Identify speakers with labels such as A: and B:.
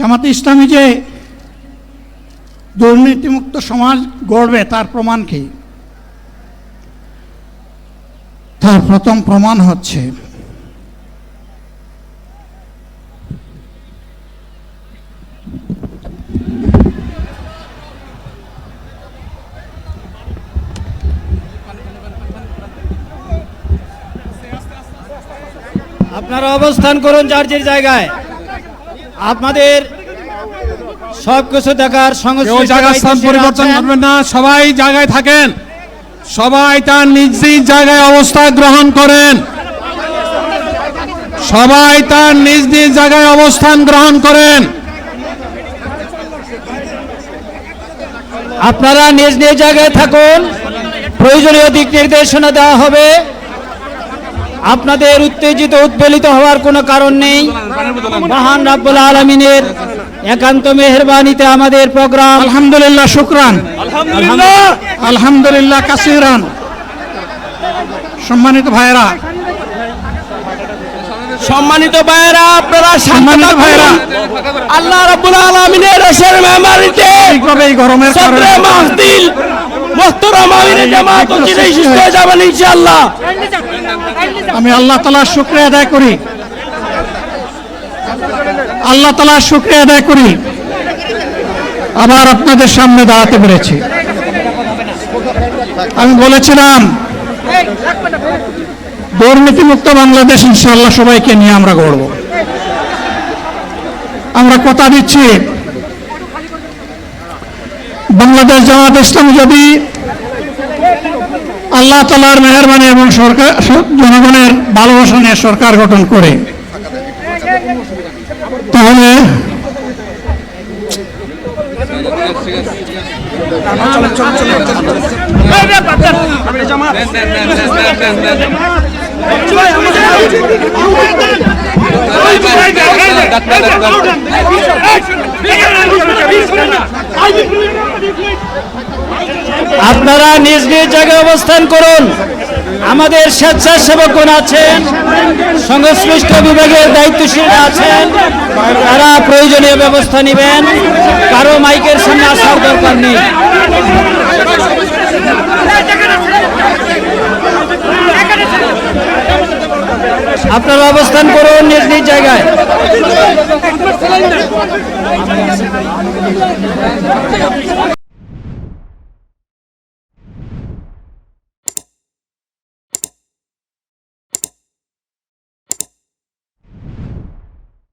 A: জামাতে ইসলামী যে দুর্নীতিমুক্ত সমাজ গড়বে তার প্রমাণ কি? তার প্রথম প্রমাণ হচ্ছে
B: আপনারা অবস্থান করুন যার যার জায়গায়। আপনাদের সবকিছু দেখার
C: স্থান পরিবর্তন করবেন না, সবাই জায়গায় থাকেন, সবাই তার নিজ নিজ জায়গায় অবস্থান গ্রহণ করেন, সবাই তার নিজ নিজ জায়গায় অবস্থান গ্রহণ করেন।
B: আপনারা নিজ নিজ জায়গায় থাকুন, প্রয়োজনীয় দিক নির্দেশনা দেওয়া হবে। আপনাদের উত্তেজিত উদ্বেলিত হওয়ার কোনো কারণ নেই। মহান রাব্বুল আলামিনের একান্ত মেহেরবানিতে আমাদের প্রোগ্রাম
A: আলহামদুলিল্লাহ, শুকরান, আলহামদুলিল্লাহ কাসিরান। সম্মানিত ভাইরা,
B: আপনারা
A: সম্মানিত ভাইরা,
B: আল্লাহ রাব্বুল আলামিনের রসের মেহমানিতে
A: এই গরমের কারণে
B: মাহফিল মুহতারাম আমিরে জামাত চিরাই সুস্থ হয়ে যাবেন ইনশাআল্লাহ।
A: আমি আল্লাহ তাআলার শুকরিয়া আদায় করি, আল্লাহ তাআলার শুকরিয়া আদায় করি আবার আপনাদের সামনে দাঁড়াতে পেরেছি। আমি বলেছিলাম দুর্নীতিমুক্ত বাংলাদেশ ইনশাআল্লাহ সবাইকে নিয়ে আমরা গড়ব। আমরা কথা দিচ্ছি বাংলাদেশ জামাত ইসলামী যদি আল্লাহ তাআলার মেহেরবানি এবং সরকার জনগণের ভালোবাসা নিয়ে সরকার গঠন করে, তাহলে
B: আপনারা নিজ নিজ জায়গায় অবস্থান করুন। আমাদের স্বেচ্ছাসেবকগণ আছেন, সংশ্লিষ্ট বিভাগের দায়িত্বশীলরা আছেন, তারা প্রয়োজনীয় ব্যবস্থা নেবেন। কারো মাইকের সামনে আসার দরকার নেই। আপনারা অবস্থান করুন নিজ নিজ জায়গায়।